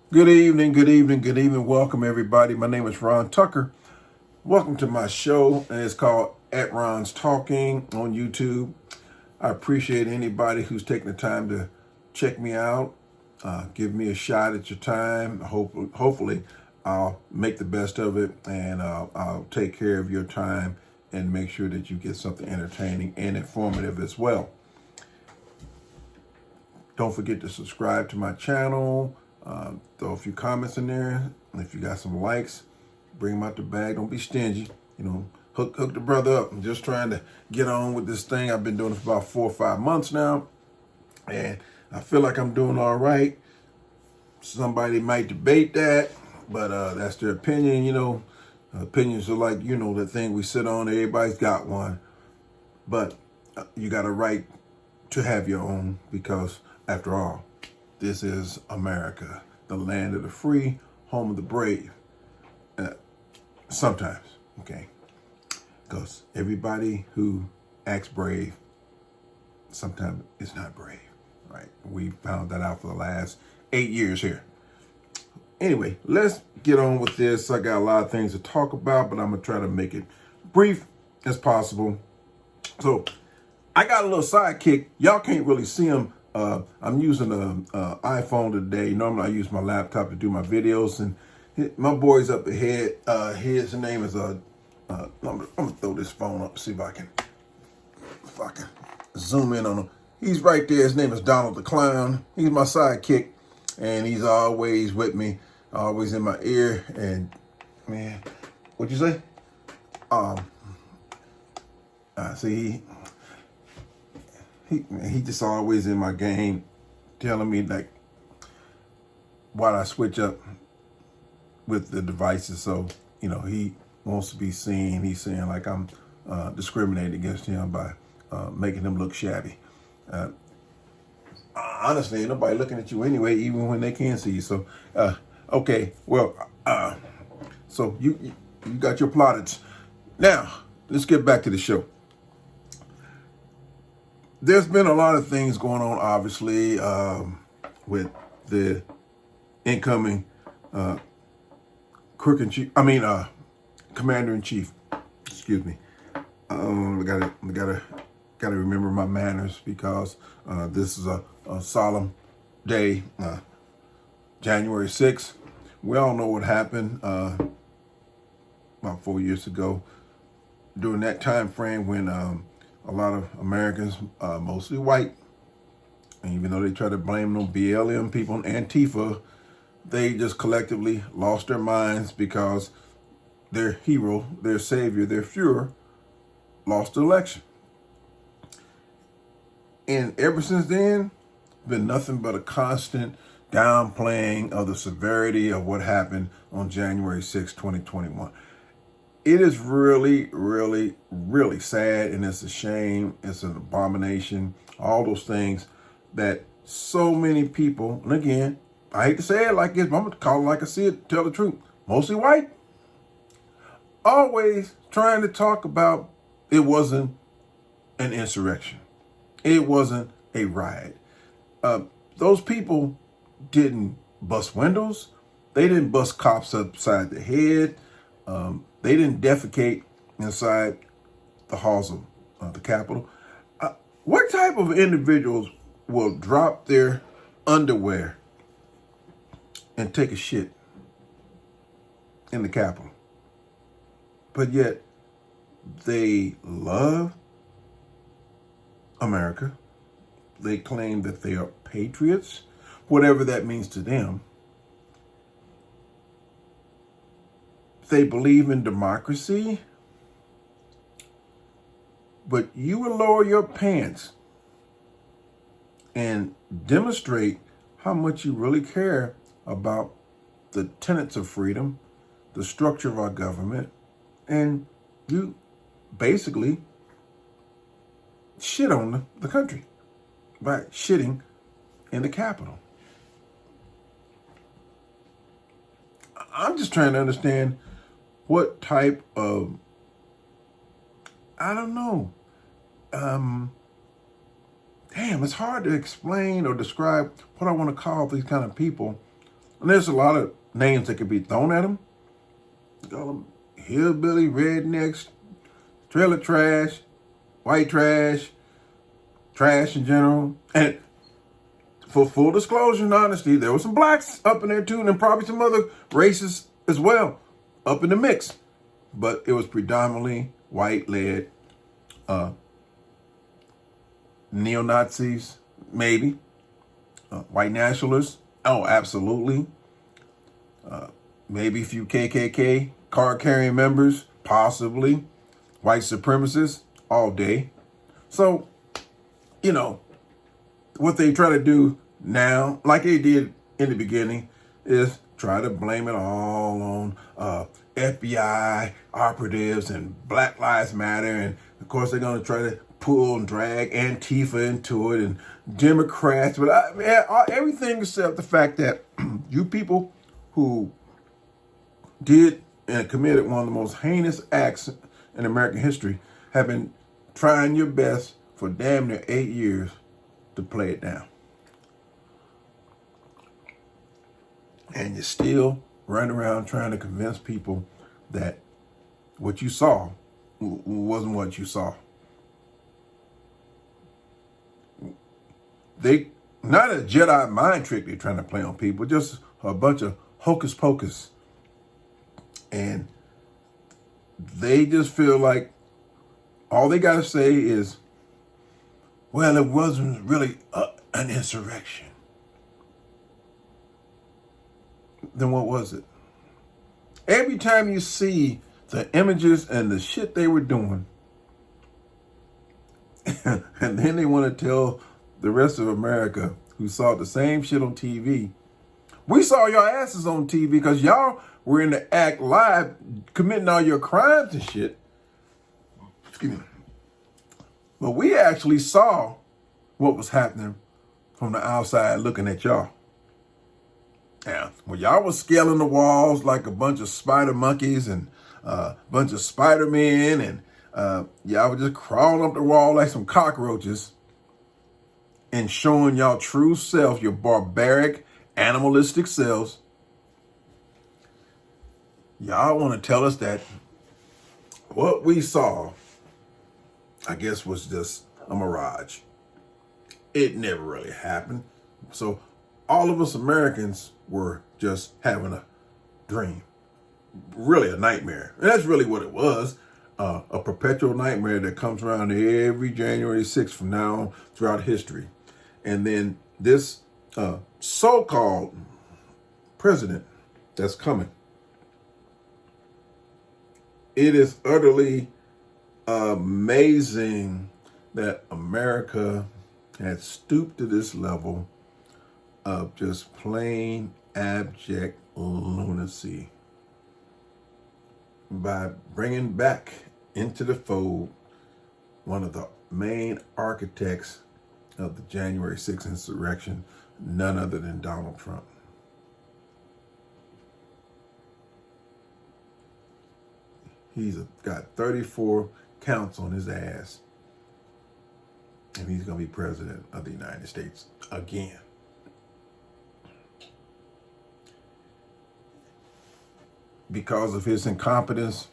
Good evening, good evening, good evening. Welcome, everybody. My name is Ron Tucker. Welcome to my show, and it's called At Ron's Talking on YouTube. I appreciate anybody who's taking the time to check me out, give me a shot at your time. Hopefully, I'll make the best of it, and I'll take care of your time and make sure that you get something entertaining and informative as well. Don't forget to subscribe to my channel. Throw a few comments in there. If you got some likes, bring them out the bag. Don't be stingy. Hook the brother up. I'm just trying to get on with this thing. I've been doing it for about 4 or 5 months now, and I feel like I'm doing all right. Somebody might debate that, but that's their opinion. Opinions are like, that thing we sit on. Everybody's got one, but you got a right to have your own because, after all, this is America, the land of the free, home of the brave. Sometimes, okay? Because everybody who acts brave, sometimes is not brave, right? We found that out for the last 8 years here. Anyway, let's get on with this. I got a lot of things to talk about, but I'm going to try to make it brief as possible. So, I got a little sidekick. Y'all can't really see him. I'm using an iPhone today. Normally I use my laptop to do my videos, and my boy's up ahead. His name is I'm gonna throw this phone up, see if I can zoom in on him. He's right there. His name is Donald the Clown. He's my sidekick, and he's always with me, always in my ear. And man, what'd you say? See. He just always in my game, telling me like why I switch up with the devices. So he wants to be seen. He's saying like I'm discriminating against him by making him look shabby. Honestly, ain't nobody looking at you anyway, even when they can see you. So okay, well, so you got your plaudits. Now let's get back to the show. There's been a lot of things going on, obviously, with the incoming commander-in-chief. Excuse me. I gotta remember my manners because this is a solemn day, January 6th. We all know what happened about 4 years ago. During that time frame when a lot of Americans, mostly white, and even though they try to blame them BLM people and Antifa, they just collectively lost their minds because their hero, their savior, their Fuhrer lost the election. And ever since then, been nothing but a constant downplaying of the severity of what happened on January 6, 2021. It is really, really, really sad, and it's a shame. It's an abomination. All those things that so many people, and again, I hate to say it like this, but I'm going to call it like I see it, tell the truth. Mostly white, always trying to talk about it wasn't an insurrection. It wasn't a riot. Those people didn't bust windows. They didn't bust cops upside the head. They didn't defecate inside the halls of the Capitol. What type of individuals will drop their underwear and take a shit in the Capitol? But yet they love America. They claim that they are patriots, whatever that means to them. They believe in democracy, but you will lower your pants and demonstrate how much you really care about the tenets of freedom, the structure of our government, and you basically shit on the country by shitting in the Capitol. I'm just trying to understand what type of, I don't know, damn, it's hard to explain or describe what I want to call these kind of people And there's a lot of names that could be thrown at them. Call them hillbilly, rednecks, trailer trash, white trash, trash in general. And for full disclosure and honesty, there were some blacks up in there too, and probably some other races as well up in the mix. But it was predominantly white-led, neo-Nazis, maybe, white nationalists. Oh, absolutely. Maybe a few KKK card-carrying members, possibly. White supremacists, all day. So, you know, what they try to do now, like they did in the beginning, is try to blame it all on FBI operatives and Black Lives Matter. And, of course, they're going to try to pull and drag Antifa into it and Democrats. But everything except the fact that you people who did and committed one of the most heinous acts in American history have been trying your best for damn near 8 years to play it down. And you're still running around trying to convince people that what you saw wasn't what you saw. They, not a Jedi mind trick they're trying to play on people, just a bunch of hocus pocus. And they just feel like all they got to say is, well, it wasn't really an insurrection. Then what was it? Every time you see the images and the shit they were doing, and then they want to tell the rest of America who saw the same shit on TV, we saw your asses on TV because y'all were in the act live committing all your crimes and shit. Excuse me. But we actually saw what was happening from the outside looking at y'all. Yeah, well, y'all was scaling the walls like a bunch of spider monkeys and a bunch of Spider-Men, and y'all were just crawling up the wall like some cockroaches and showing y'all true self, your barbaric, animalistic selves. Y'all want to tell us that what we saw, I guess, was just a mirage. It never really happened. So all of us Americans were just having a dream, really a nightmare. And that's really what it was, a perpetual nightmare that comes around every January 6th from now on throughout history. And then this so-called president that's coming, it is utterly amazing that America had stooped to this level of just plain abject lunacy by bringing back into the fold one of the main architects of the January 6th insurrection, none other than Donald Trump. He's got 34 counts on his ass, and he's going to be president of the United States again. Because of his incompetence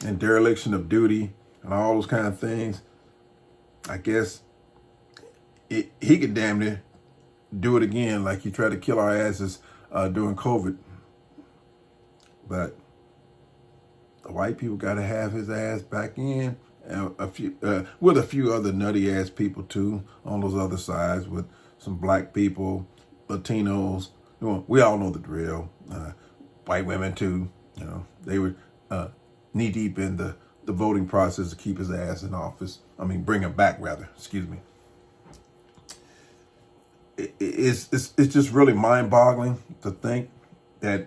and dereliction of duty and all those kind of things, I guess he could damn near do it again like he tried to kill our asses during COVID. But the white people got to have his ass back in, and with a few other nutty ass people too on those other sides, with some black people, Latinos. We all know the drill. White women too. They were knee deep in the voting process to keep his ass in office. I mean, bring him back rather. Excuse me. It's just really mind boggling to think that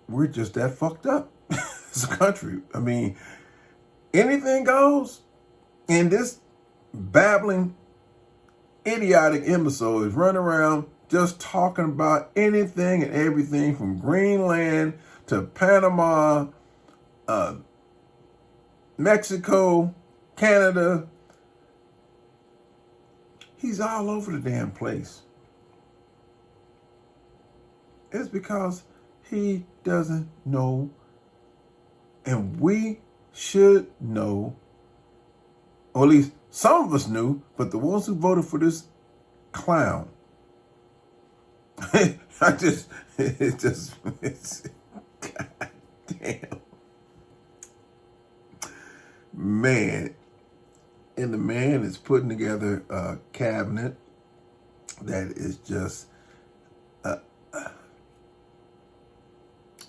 we're just that fucked up as a country. I mean, anything goes, and this babbling, idiotic imbecile is running around just talking about anything and everything from Greenland to Panama, Mexico, Canada. He's all over the damn place. It's because he doesn't know, and we should know, or at least some of us knew, but the ones who voted for this clown, it's, God damn. Man, and the man is putting together a cabinet that is just,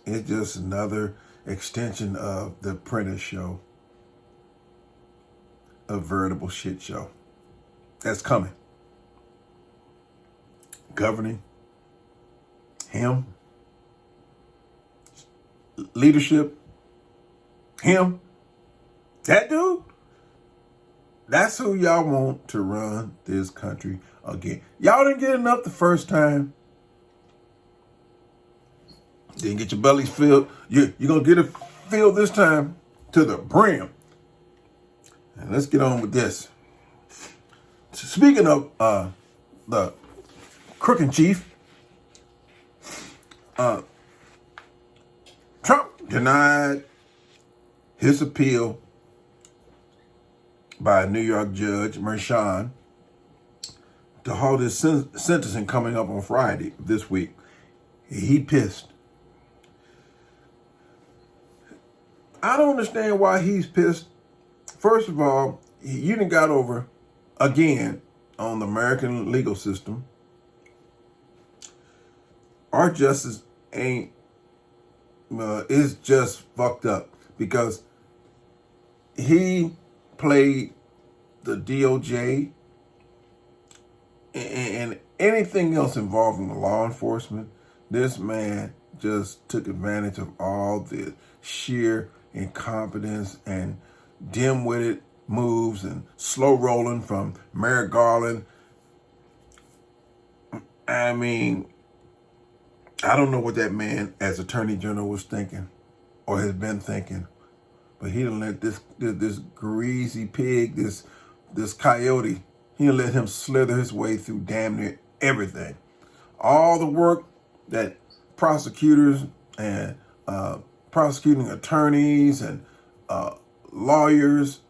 it's just another extension of the Apprentice show, a veritable shit show that's coming. Governing, him, leadership, him, that dude. That's who y'all want to run this country again. Y'all didn't get enough the first time. Didn't get your bellies filled. You're going to get it filled this time to the brim. And let's get on with this. Speaking of the crook in chief, Trump denied his appeal by a New York judge, Merchan, to halt his sentencing coming up on Friday this week. He pissed. I don't understand why he's pissed. First of all, you done got over again on the American legal system. Our justice is just fucked up because he played the DOJ and anything else involving the law enforcement. This man just took advantage of all the sheer incompetence and dim-witted moves and slow rolling from Merrick Garland. I mean, I don't know what that man as Attorney General was thinking or has been thinking, but he done let this greasy pig, this coyote, he done let him slither his way through damn near everything. All the work that prosecutors and prosecuting attorneys and lawyers,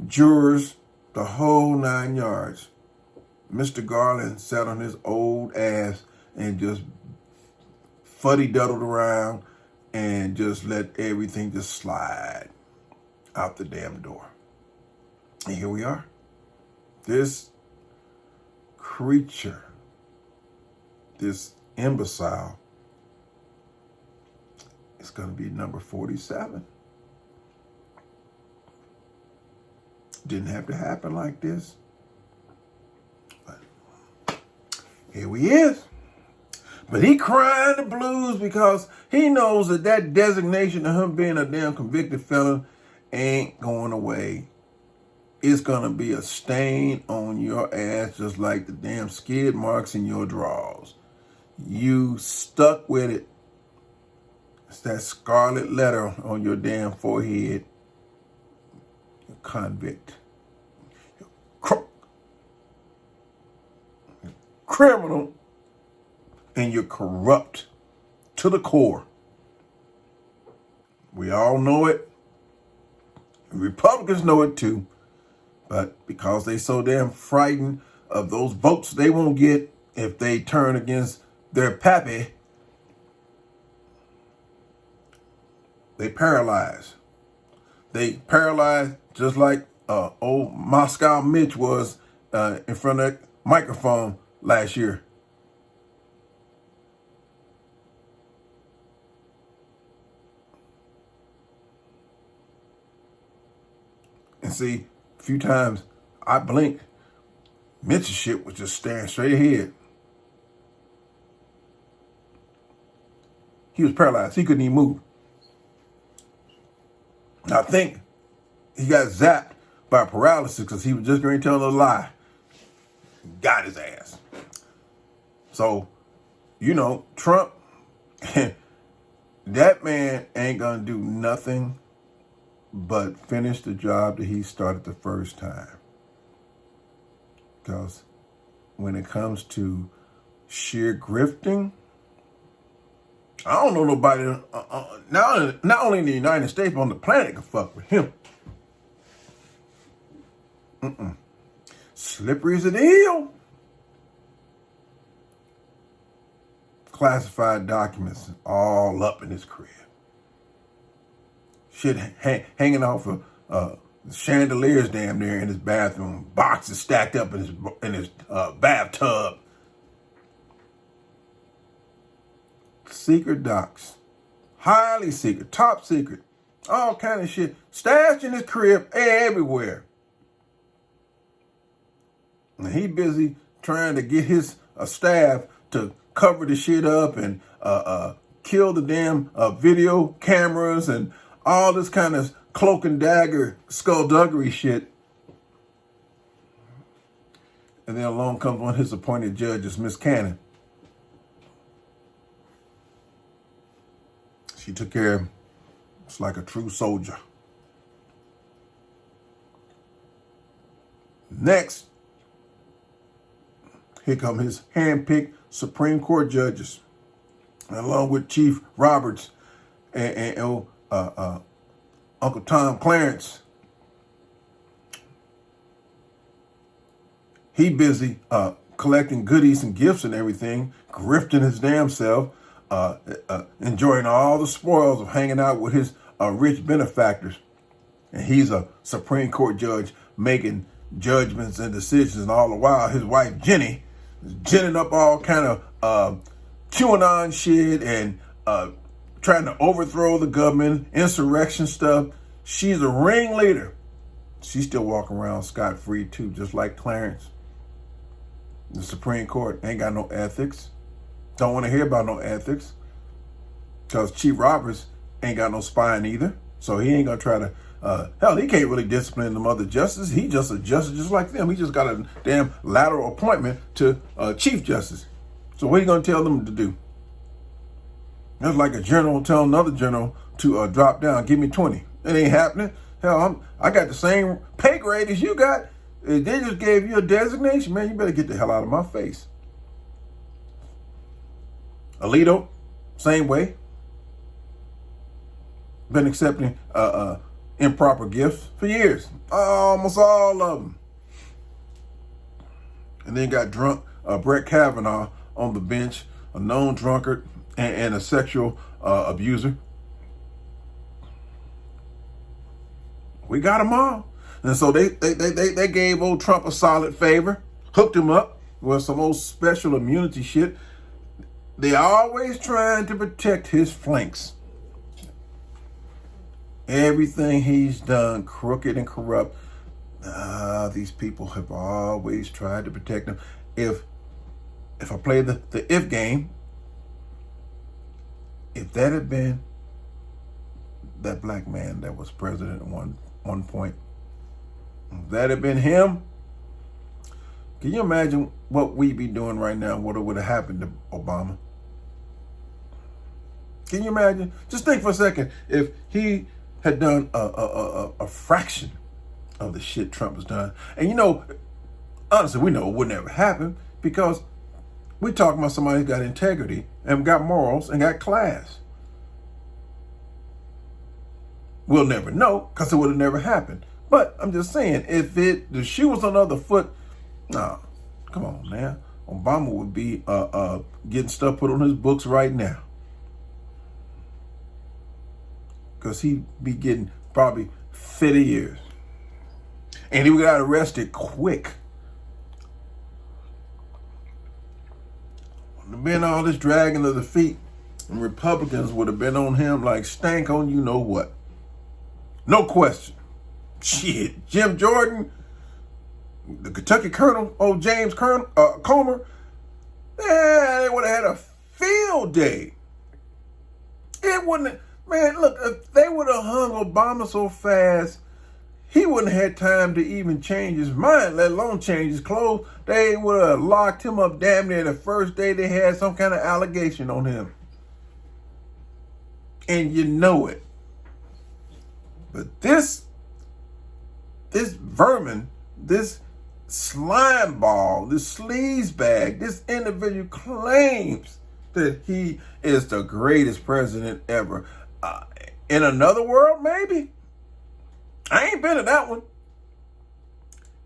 jurors, the whole 9 yards. Mr. Garland sat on his old ass and just fuddy-duddled around and just let everything just slide out the damn door. And here we are. This creature, this imbecile, is going to be number 47. Didn't have to happen like this. But here he is. But he crying the blues because he knows that designation of him being a damn convicted felon ain't going away. It's going to be a stain on your ass just like the damn skid marks in your drawers. You stuck with it. It's that scarlet letter on your damn forehead. You're convict. You're crook. You're criminal. And you're corrupt to the core. We all know it. Republicans know it too. But because they so damn frightened of those votes they won't get if they turn against their pappy, they paralyze. They paralyze just like old Moscow Mitch was in front of that microphone last year. And see, a few times I blinked. Mitch's shit was just staring straight ahead. He was paralyzed. He couldn't even move. I think he got zapped by paralysis because he was just going to tell a lie. Got his ass. So, Trump, that man ain't going to do nothing but finish the job that he started the first time. Because when it comes to sheer grifting, I don't know nobody, not only in the United States, but on the planet can fuck with him. Slippery as an eel. Classified documents all up in his crib. Shit hanging off of chandeliers damn near in his bathroom. Boxes stacked up in his bathtub. Secret docs. Highly secret. Top secret. All kind of shit. Stashed in his crib everywhere. And he busy trying to get his staff to cover the shit up and kill the damn video cameras and all this kind of cloak and dagger skullduggery shit. And then along comes one of his appointed judges, Miss Cannon. She took care of him. It's like a true soldier. Next, here come his hand-picked Supreme Court judges, along with Chief Roberts and Uncle Tom Clarence. He busy collecting goodies and gifts and everything, grifting his damn self, enjoying all the spoils of hanging out with his rich benefactors. And he's a Supreme Court judge making judgments and decisions, and all the while his wife Jenny is ginning up all kind of QAnon shit and trying to overthrow the government, insurrection stuff. She's a ringleader. She's still walking around scot-free too, just like Clarence. The Supreme Court ain't got no ethics. Don't want to hear about no ethics. Because Chief Roberts ain't got no spine either. So he ain't going to try to, hell, he can't really discipline them other justices. He just a justice just like them. He just got a damn lateral appointment to Chief Justice. So what are you going to tell them to do? That's like a general telling another general to drop down, give me 20. It ain't happening. Hell, I got the same pay grade as you got. They just gave you a designation, man. You better get the hell out of my face. Alito, same way. Been accepting improper gifts for years. Almost all of them. And then got drunk Brett Kavanaugh on the bench, a known drunkard and a sexual abuser. We got them all. And so they gave old Trump a solid favor, hooked him up with some old special immunity shit. They always trying to protect his flanks. Everything he's done, crooked and corrupt, these people have always tried to protect him. If I play the if game, if that had been that black man that was president at one point, if that had been him, can you imagine what we'd be doing right now, what would have happened to Obama? Can you imagine? Just think for a second, if he had done a fraction of the shit Trump has done. And you know, honestly, we know it would never happen because we're talking about somebody who's got integrity and got morals and got class. We'll never know because it would have never happened. But I'm just saying, if the shoe was on the other foot, nah, come on, man. Obama would be getting stuff put on his books right now. Because he'd be getting probably 50 years. And he got arrested quick. Would have been all this dragging of the feet, and Republicans would have been on him like stank on you know what. No question. Shit, Jim Jordan, the Kentucky Colonel, old James Comer, man, they would have had a field day. It wouldn't, man, look, if they would have hung Obama so fast, he wouldn't have had time to even change his mind, let alone change his clothes. They would have locked him up damn near the first day they had some kind of allegation on him. And you know it. But this vermin, this slime ball, this sleaze bag, this individual claims that he is the greatest president ever. In another world, maybe. I ain't been to that one.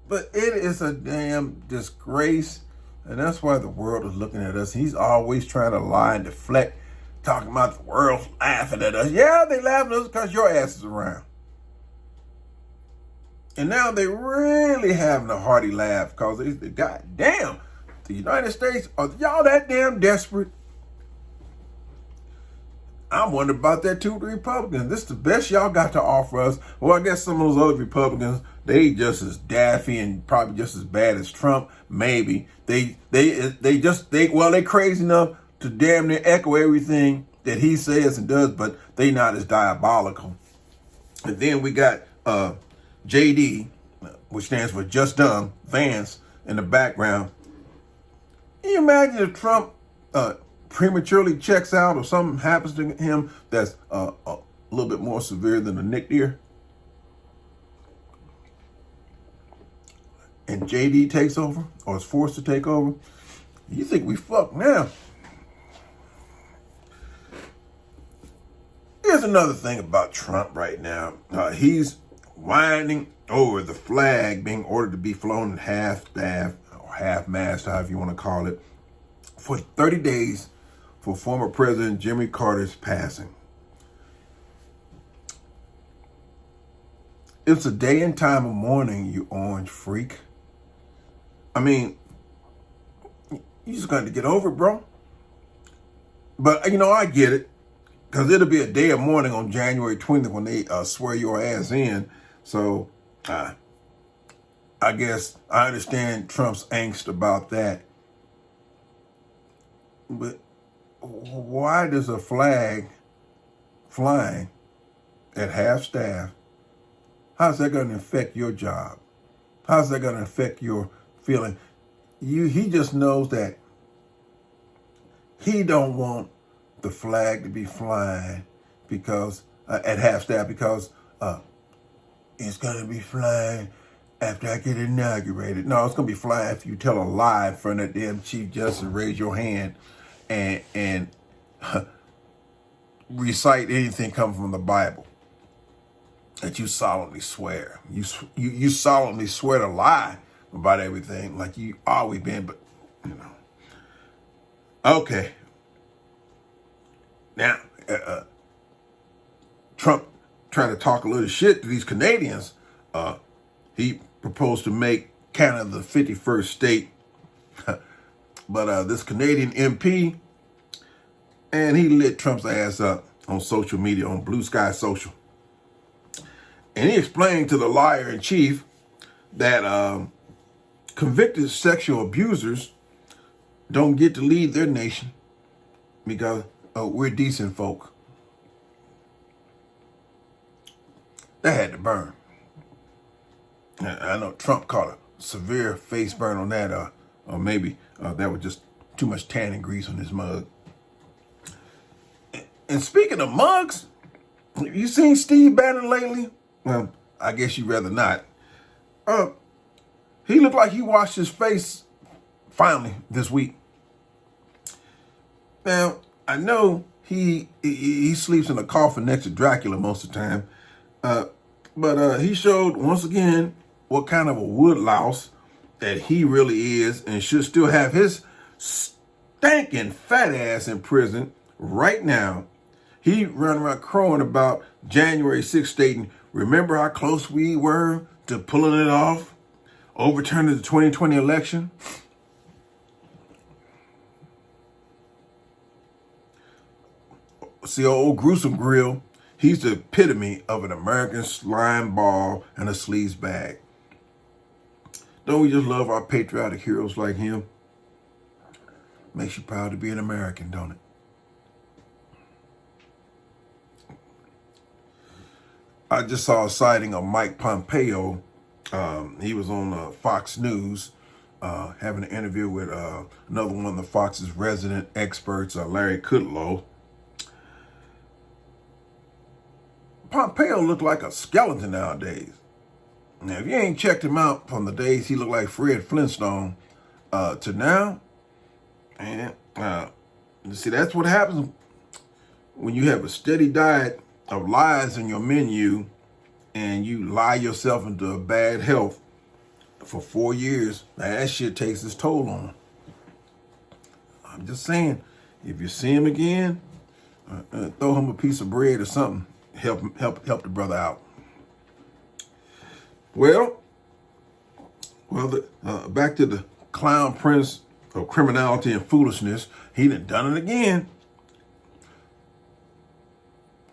But it is a damn disgrace. And that's why the world is looking at us. He's always trying to lie and deflect, talking about the world laughing at us. Yeah, they laughing at us because your ass is around. And now they really having a hearty laugh because they God damn, the United States, are y'all that damn desperate? I'm wondering about that too, the Republicans. This is the best y'all got to offer us. Well, I guess some of those other Republicans, they just as daffy and probably just as bad as Trump. Maybe they crazy enough to damn near echo everything that he says and does, but they not as diabolical. And then we got JD, which stands for Just Dumb, Vance in the background. Can you imagine if Trump prematurely checks out or something happens to him that's a little bit more severe than a nicked ear? And JD takes over or is forced to take over? You think we fucked now? Here's another thing about Trump right now. He's whining over the flag being ordered to be flown at half-staff or half-mast, however you want to call it, for 30 days for former President Jimmy Carter's passing. It's a day and time of mourning, you orange freak. I mean, you just got to get over it, bro. But, I get it. Because it'll be a day of mourning on January 20th when they swear your ass in. So, I guess I understand Trump's angst about that. But why does a flag flying at half-staff, how's that going to affect your job? How's that going to affect your feeling? He just knows that he don't want the flag to be flying because at half-staff because it's going to be flying after I get inaugurated. No, it's going to be flying after you tell a lie in front of them Chief Justice, raise your hand and recite anything coming from the Bible that you solemnly swear. You solemnly swear to lie about everything like you always been, but Okay. Now, Trump trying to talk a little shit to these Canadians. He proposed to make Canada the 51st state. But this Canadian MP, and he lit Trump's ass up on social media, on Blue Sky Social. And he explained to the liar-in-chief that convicted sexual abusers don't get to lead their nation because we're decent folk. That had to burn. I know Trump caught a severe face burn on that, or maybe that was just too much tanning grease on his mug. And speaking of mugs, have you seen Steve Bannon lately? Well, I guess you'd rather not. He looked like he washed his face finally this week. Now, I know he sleeps in a coffin next to Dracula most of the time, but he showed once again what kind of a wood louse that he really is, and should still have his stinking fat ass in prison right now. He running around crowing about January 6th, stating, "Remember how close we were to pulling it off, overturning the 2020 election?" See, old Gruesome Grill, he's the epitome of an American slime ball and a sleaze bag. Don't we just love our patriotic heroes like him? Makes you proud to be an American, don't it? I just saw a sighting of Mike Pompeo. He was on Fox News having an interview with another one of the Fox's resident experts, Larry Kudlow. Pompeo looked like a skeleton nowadays. Now, if you ain't checked him out from the days he looked like Fred Flintstone to now, man, See, that's what happens when you have a steady diet of lies in your menu and you lie yourself into a bad health for 4 years. That shit takes its toll on them. I'm just saying, if you see him again, throw him a piece of bread or something. Help the brother out. Well, back to the clown prince of criminality and foolishness. He done it again.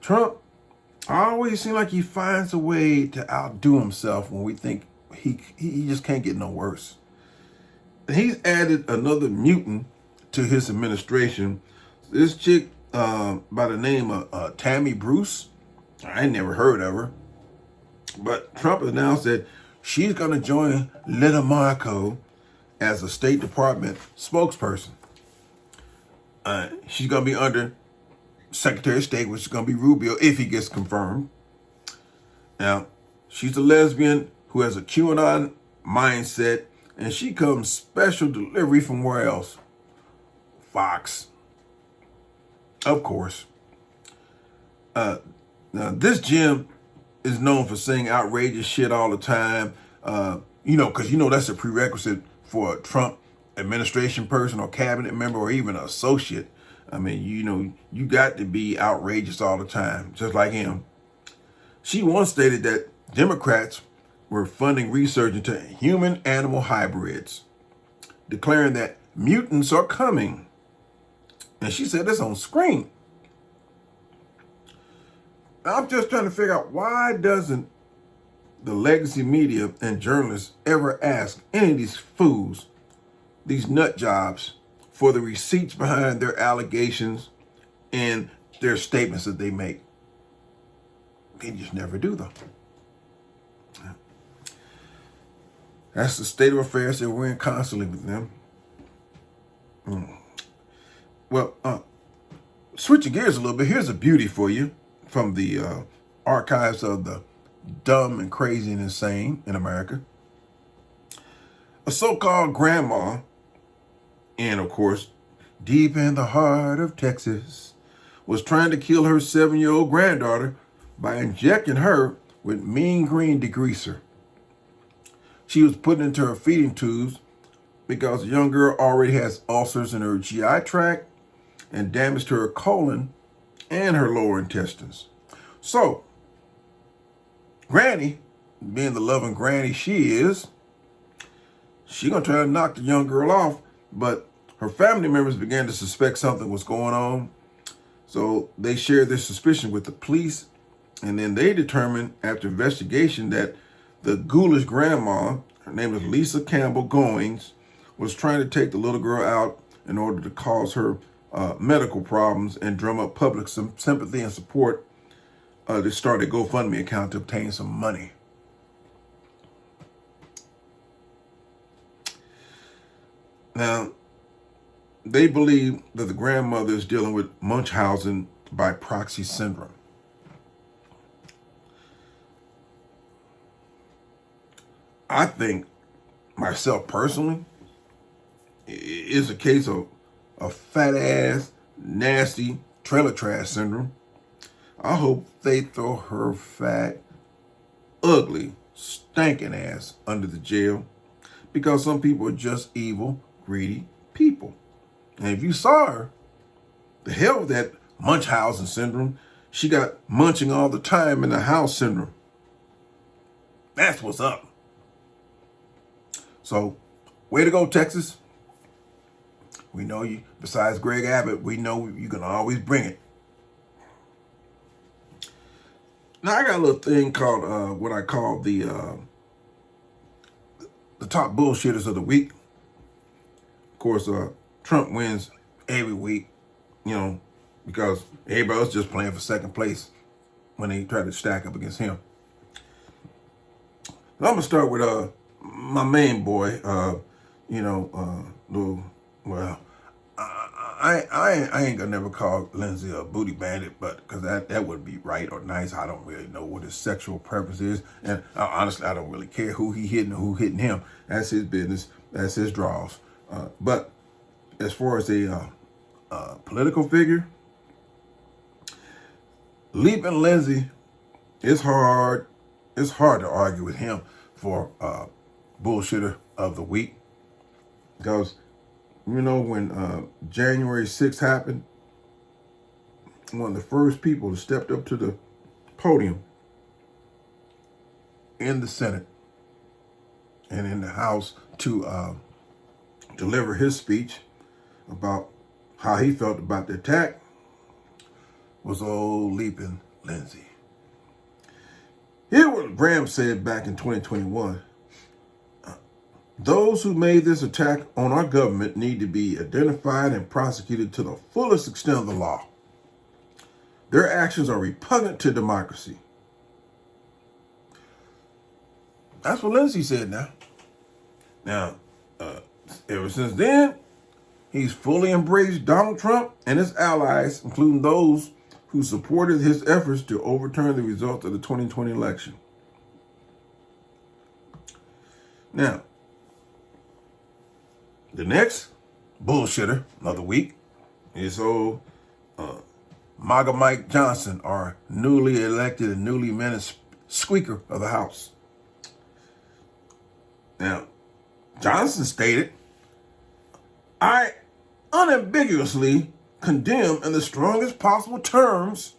Trump always seems like he finds a way to outdo himself when we think he just can't get no worse. And he's added another mutant to his administration. This chick by the name of Tammy Bruce. I ain't never heard of her. But Trump announced that she's going to join Little Marco as a State Department spokesperson. She's going to be under Secretary of State, which is going to be Rubio if he gets confirmed. Now, she's a lesbian who has a QAnon mindset, and she comes special delivery from where else? Fox. Of course. Now, this Jim is known for saying outrageous shit all the time. Because that's a prerequisite for a Trump administration person or cabinet member or even an associate. I mean, you got to be outrageous all the time, just like him. She once stated that Democrats were funding research into human-animal hybrids, declaring that mutants are coming. And she said this on screen. I'm just trying to figure out, why doesn't the legacy media and journalists ever ask any of these fools, these nut jobs, for the receipts behind their allegations and their statements that they make? They just never do them. That's the state of affairs that we're in constantly with them. Well, switching gears a little bit, here's a beauty for you from the archives of the dumb and crazy and insane in America. A so-called grandma, and of course, deep in the heart of Texas, was trying to kill her 7-year-old granddaughter by injecting her with mean green degreaser. She was put into her feeding tubes because the young girl already has ulcers in her GI tract and damage to her colon and her lower intestines. So, Granny, being the loving granny she is, she gonna try to knock the young girl off, but her family members began to suspect something was going on. So they shared their suspicion with the police, and then they determined after investigation that the ghoulish grandma, her name is Lisa Campbell Goings, was trying to take the little girl out in order to cause her medical problems and drum up public sympathy and support. They started a GoFundMe account to obtain some money. Now, they believe that the grandmother is dealing with Munchausen by proxy syndrome. I think, myself personally, it's a case of a fat ass, nasty trailer trash syndrome. I hope they throw her fat, ugly, stinking ass under the jail, because some people are just evil, greedy people. And if you saw her, the hell with that Munchausen syndrome. She got munching all the time in the house syndrome. That's what's up. So, way to go, Texas. We know you, besides Greg Abbott, we know you can always bring it. Now, I got a little thing called, what I call the top bullshitters of the week. Of course, Trump wins every week, because everybody else just playing for second place when they try to stack up against him. I'm going to start with my main boy, I ain't gonna never call Lindsay a booty bandit, but because that would be right or nice. I don't really know what his sexual preference is, and honestly, I don't really care who he hitting or who hitting him. That's his business. That's his draws. But as far as a political figure. Leaping Lindsay, it's hard to argue with him for bullshitter of the week. Because, when January 6th happened, one of the first people that stepped up to the podium in the Senate and in the House to deliver his speech about how he felt about the attack was old Leaping Lindsay. Here's what Graham said back in 2021. Those who made this attack on our government need to be identified and prosecuted to the fullest extent of the law. Their actions are repugnant to democracy. That's what Lindsay said now. Now, ever since then, he's fully embraced Donald Trump and his allies, including those who supported his efforts to overturn the results of the 2020 election. Now, the next bullshitter of the week is old MAGA Mike Johnson, our newly elected and newly minted Speaker of the House. Now, Johnson stated, I unambiguously condemn in the strongest possible terms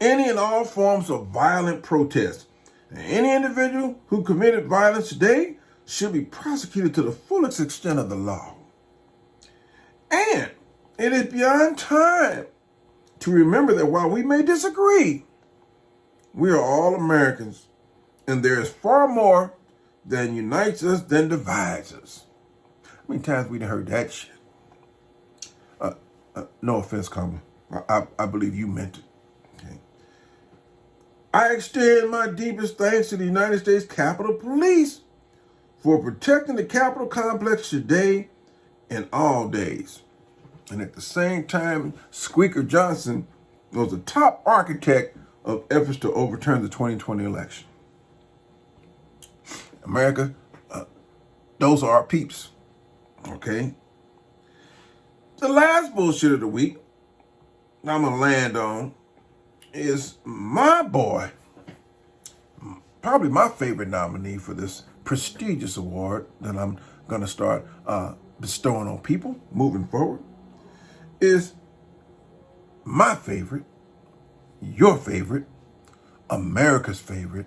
any and all forms of violent protest. And any individual who committed violence today should be prosecuted to the fullest extent of the law. And it is beyond time to remember that while we may disagree, we are all Americans, and there is far more that unites us than divides us. How many times we done heard that shit? No offense, Kamala. I believe you meant it. Okay. I extend my deepest thanks to the United States Capitol Police for protecting the Capitol complex today and all days. And at the same time, Speaker Johnson was the top architect of efforts to overturn the 2020 election. America, those are our peeps, okay? The last bullshit of the week I'm going to land on is my boy, probably my favorite nominee for this prestigious award that I'm going to start bestowing on people moving forward, is my favorite, your favorite, America's favorite,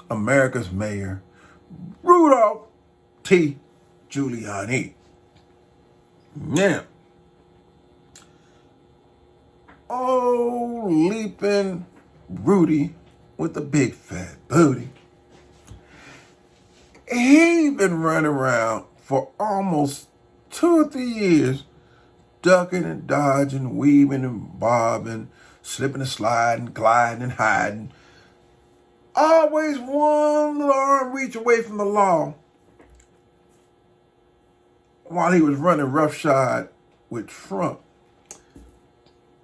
America's mayor, Rudolph T. Giuliani. Now, oh, leaping Rudy with the big fat booty. He been running around for almost 2 or 3 years, ducking and dodging, weaving and bobbing, slipping and sliding, gliding and hiding. Always one little arm reach away from the law while he was running roughshod with Trump.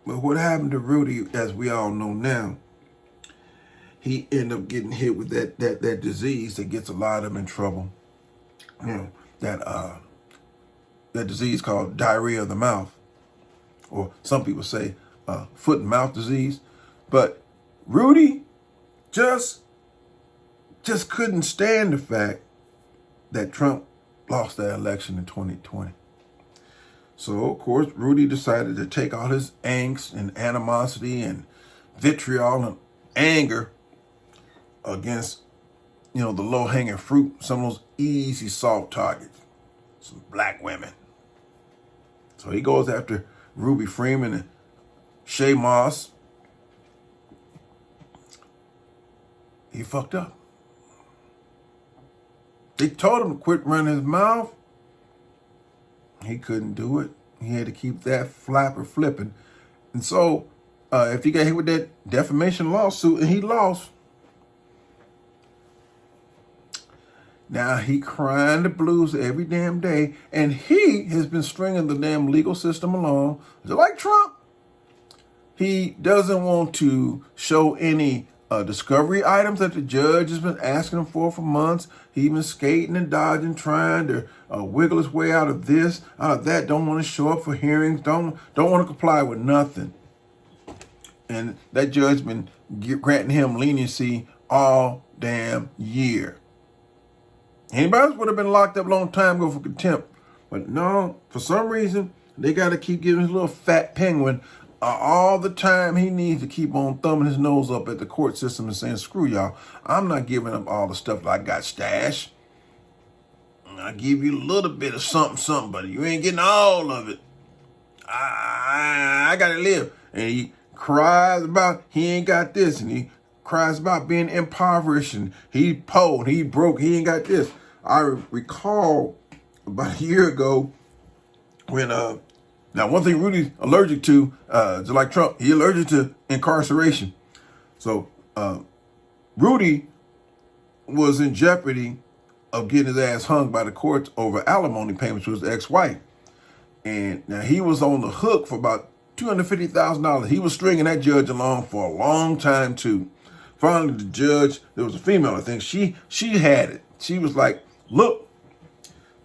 But what happened to Rudy, as we all know now, he ended up getting hit with that disease that gets a lot of them in trouble. That disease called diarrhea of the mouth, or some people say foot and mouth disease. But Rudy just couldn't stand the fact that Trump lost that election in 2020. So, of course, Rudy decided to take all his angst and animosity and vitriol and anger against, the low-hanging fruit, some of those easy soft targets, some black women. So he goes after Ruby Freeman and Shay Moss. He fucked up. They told him to quit running his mouth. He couldn't do it. He had to keep that flapper flipping. And so, if he got hit with that defamation lawsuit and he lost, now he crying the blues every damn day. And he has been stringing the damn legal system along. Just like Trump, he doesn't want to show any discovery items that the judge has been asking him for months. He's been skating and dodging, trying to wiggle his way out of this, out of that. Don't want to show up for hearings. Don't want to comply with nothing. And that judge been granting him leniency all damn year. Anybody else would have been locked up a long time ago for contempt. But no, for some reason, they got to keep giving his little fat penguin all the time he needs to keep on thumbing his nose up at the court system and saying, screw y'all, I'm not giving up all the stuff that I got stashed. I give you a little bit of something, but you ain't getting all of it. I got to live. And he cries about he ain't got this, and he cries about being impoverished, and he poor, and he broke, he ain't got this. I recall about a year ago when now one thing Rudy's allergic to, just like Trump, he allergic to incarceration. So Rudy was in jeopardy of getting his ass hung by the courts over alimony payments to his ex-wife. And now he was on the hook for about $250,000. He was stringing that judge along for a long time too. Finally, the judge, there was a female, I think, she had it. She was like, look,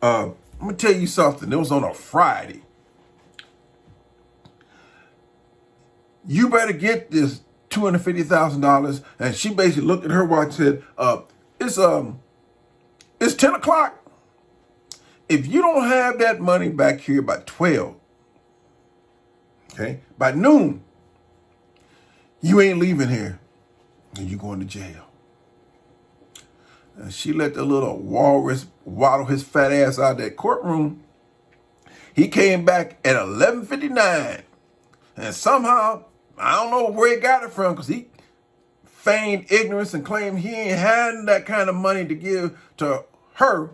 I'm gonna tell you something. It was on a Friday. You better get this $250,000. And she basically looked at her watch and said, it's 10 o'clock. If you don't have that money back here by 12, okay, by noon, you ain't leaving here and you going to jail. And she let the little walrus waddle his fat ass out of that courtroom. He came back at 11:59. And somehow, I don't know where he got it from, because he feigned ignorance and claimed he ain't had that kind of money to give to her.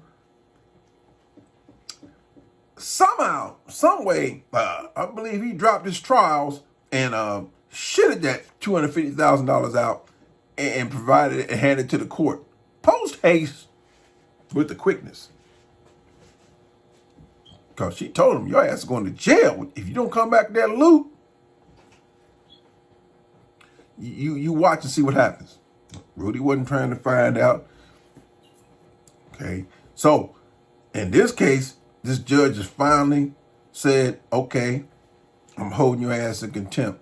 Somehow, some way, I believe he dropped his trials and shitted that $250,000 out and provided it and handed it to the court. Post haste with the quickness. Because she told him, your ass is going to jail. If you don't come back with that loot, you watch and see what happens. Rudy wasn't trying to find out. Okay. So, in this case, this judge has finally said, okay, I'm holding your ass in contempt.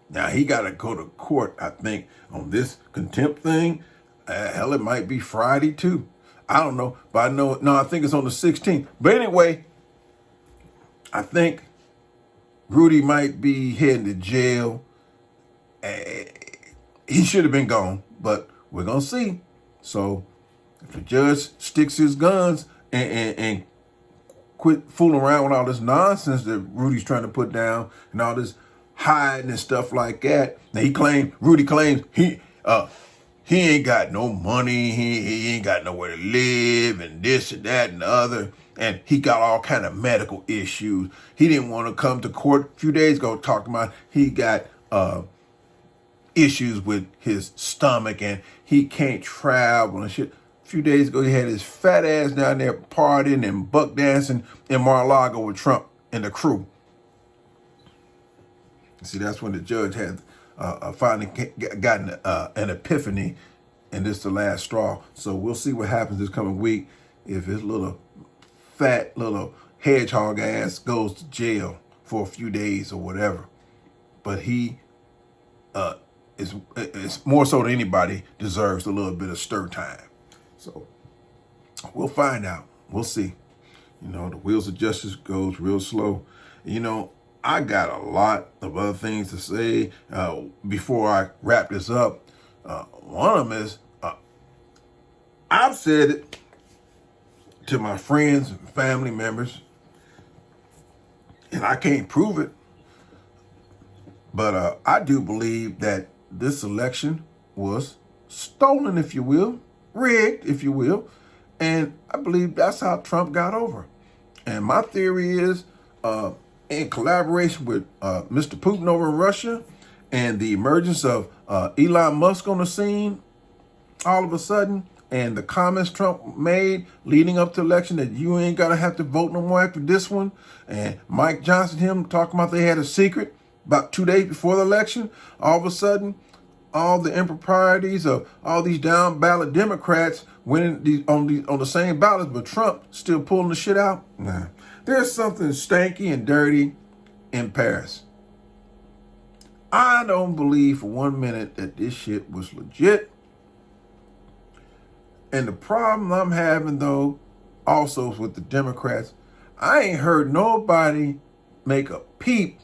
Now, he got to go to court, I think, on this contempt thing. Hell, it might be Friday, too. I don't know. But I think it's on the 16th. But anyway, I think Rudy might be heading to jail. He should have been gone, but we're going to see. So if the judge sticks his guns and quit fooling around with all this nonsense that Rudy's trying to put down and all this hiding and stuff like that. Now Rudy claims he ain't got no money, he ain't got nowhere to live, and this and that and the other, and he got all kind of medical issues. He didn't want to come to court a few days ago talking about he got issues with his stomach and he can't travel and shit. A few days ago, he had his fat ass down there partying and buck dancing in Mar-a-Lago with Trump and the crew. See, that's when the judge had finally gotten an epiphany, and this is the last straw. So we'll see what happens this coming week if his little fat little hedgehog ass goes to jail for a few days or whatever. But he is more so than anybody deserves a little bit of stir time. So we'll find out. We'll see. You know, the wheels of justice goes real slow. You know, I got a lot of other things to say before I wrap this up. One of them is I've said it to my friends and family members, and I can't prove it, but I do believe that this election was stolen, if you will, rigged, if you will, and I believe that's how Trump got over. And my theory is, in collaboration with Mr. Putin over in Russia and the emergence of Elon Musk on the scene all of a sudden, and the comments Trump made leading up to election that you ain't got to have to vote no more after this one, and Mike Johnson, him talking about they had a secret about 2 days before the election, all of a sudden, all the improprieties of all these down ballot Democrats winning on the same ballots, but Trump still pulling the shit out? Nah. There's something stanky and dirty in Paris. I don't believe for 1 minute that this shit was legit. And the problem I'm having, though, also with the Democrats, I ain't heard nobody make a peep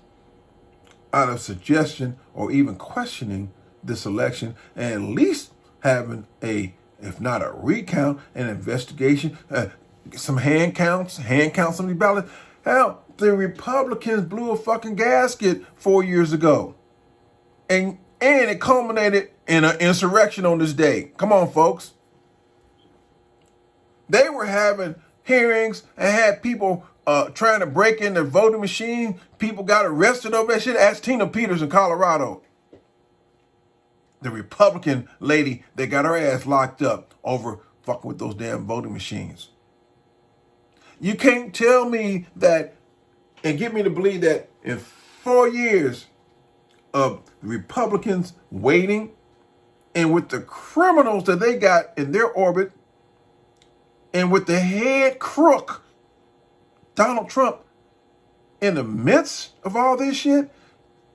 out of suggestion or even questioning this election, and at least having if not a recount, an investigation, some hand count some of these ballots. Hell, the Republicans blew a fucking gasket 4 years ago. And it culminated in an insurrection on this day. Come on, folks. They were having hearings and had people trying to break in the voting machine. People got arrested over that shit. Ask Tina Peters in Colorado. The Republican lady that got her ass locked up over fucking with those damn voting machines. You can't tell me that and get me to believe that in 4 years of Republicans waiting and with the criminals that they got in their orbit and with the head crook, Donald Trump, in the midst of all this shit,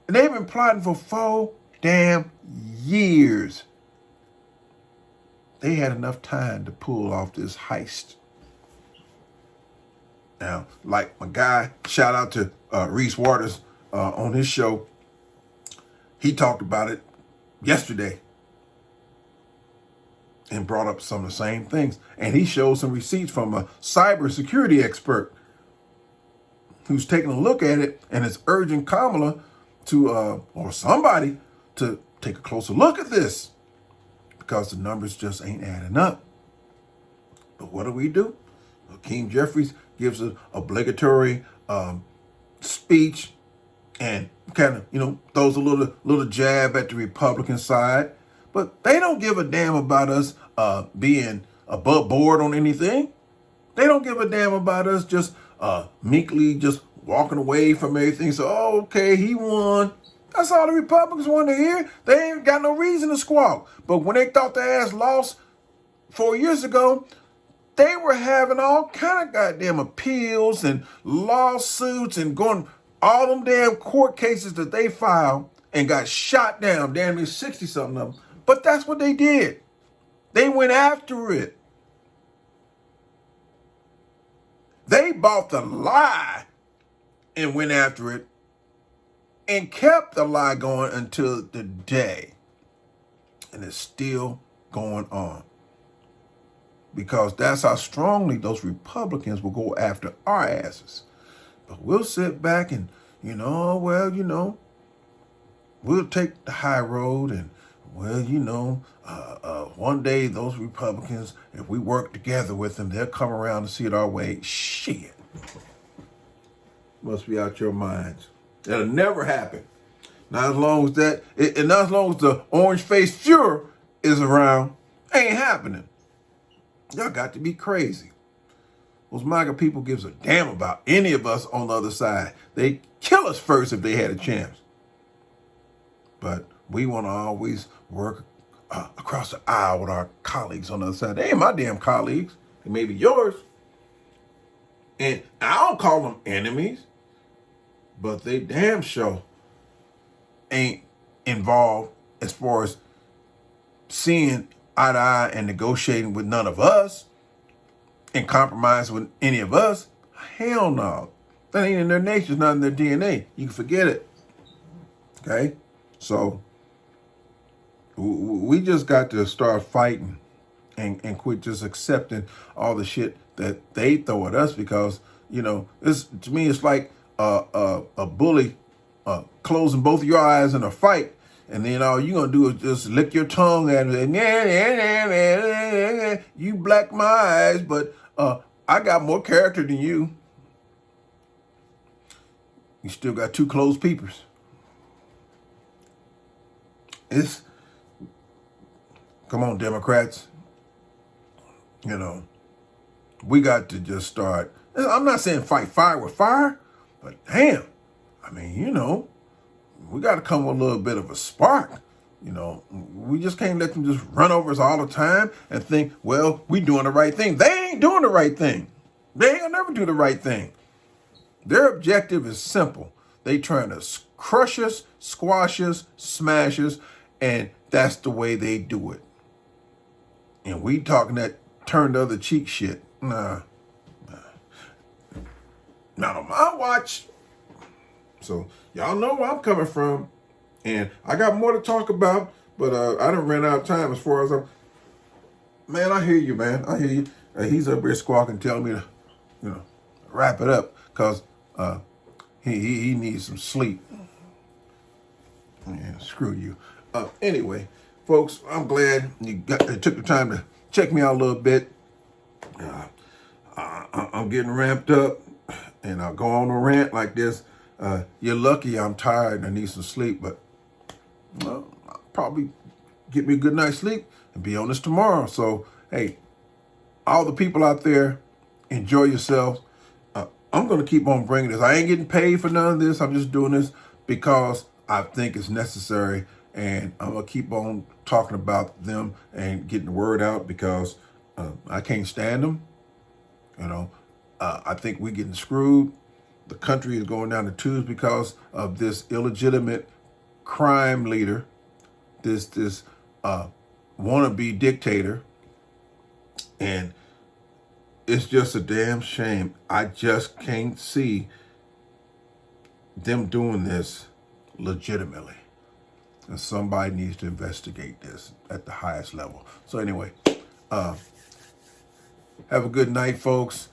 and they've been plotting for 4 damn years. They had enough time to pull off this heist. Now, like my guy, shout out to Reese Waters on his show. He talked about it yesterday and brought up some of the same things. And he showed some receipts from a cybersecurity expert who's taking a look at it and is urging Kamala to, or somebody, to take a closer look at this because the numbers just ain't adding up. But what do? Hakeem Jeffries gives an obligatory speech and kind of, throws a little jab at the Republican side. But they don't give a damn about us being above board on anything. They don't give a damn about us just meekly just walking away from everything. So, okay, he won. That's all the Republicans want to hear. They ain't got no reason to squawk. But when they thought their ass lost 4 years ago, they were having all kind of goddamn appeals and lawsuits and going all them damn court cases that they filed and got shot down, damn near 60-something of them. But that's what they did. They went after it. They bought the lie and went after it and kept the lie going until the day. And it's still going on. Because that's how strongly those Republicans will go after our asses. But we'll sit back and, we'll take the high road and, one day those Republicans, if we work together with them, they'll come around and see it our way. Shit. Must be out your minds. That'll never happen. Not as long as that, and not as long as the orange-faced Fuhrer is around, ain't happening. Y'all got to be crazy. Those MAGA people gives a damn about any of us on the other side. They kill us first if they had a chance. But we want to always work across the aisle with our colleagues on the other side. They ain't my damn colleagues. They may be yours. And I don't call them enemies, but they damn sure ain't involved as far as seeing eye to eye and negotiating with none of us and compromise with any of us. Hell no. That ain't in their nature, it's not in their DNA. You can forget it. Okay? So we just got to start fighting and quit just accepting all the shit that they throw at us because, to me, it's like a bully closing both of your eyes in a fight. And then all you're going to do is just lick your tongue at it. And, you black my eyes, but I got more character than you. You still got 2 closed peepers. Come on, Democrats. We got to just start. I'm not saying fight fire with fire, but damn, we got to come with a little bit of a spark. You know, we just can't let them just run over us all the time and think, well, we doing the right thing. They ain't doing the right thing. They ain't gonna never do the right thing. Their objective is simple. They trying to crush us, squash us, smash us, and that's the way they do it. And we talking that turn the other cheek shit. Nah. Not on my watch. So y'all know where I'm coming from. And I got more to talk about, but I done ran out of time as far as man, I hear you, man. I hear you. He's up here squawking, telling me to, wrap it up, because he needs some sleep. Yeah, screw you. Anyway, folks, I'm glad you took the time to check me out a little bit. I'm getting ramped up, and I'll go on a rant like this. You're lucky I'm tired and I need some sleep, but well, I'll probably get me a good night's sleep and be on this tomorrow. So, hey, all the people out there, enjoy yourselves. I'm going to keep on bringing this. I ain't getting paid for none of this. I'm just doing this because I think it's necessary. And I'm going to keep on talking about them and getting the word out because I can't stand them. I think we're getting screwed. The country is going down the tubes because of this illegitimate crime leader, this wannabe dictator, and it's just a damn shame. I just can't see them doing this legitimately, and somebody needs to investigate this at the highest level. So anyway, have a good night, folks,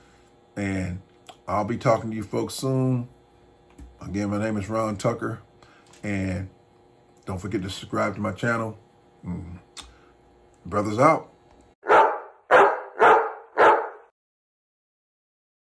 and I'll be talking to you folks soon. Again, my name is Ron Tucker, and don't forget to subscribe to my channel. Brothers out.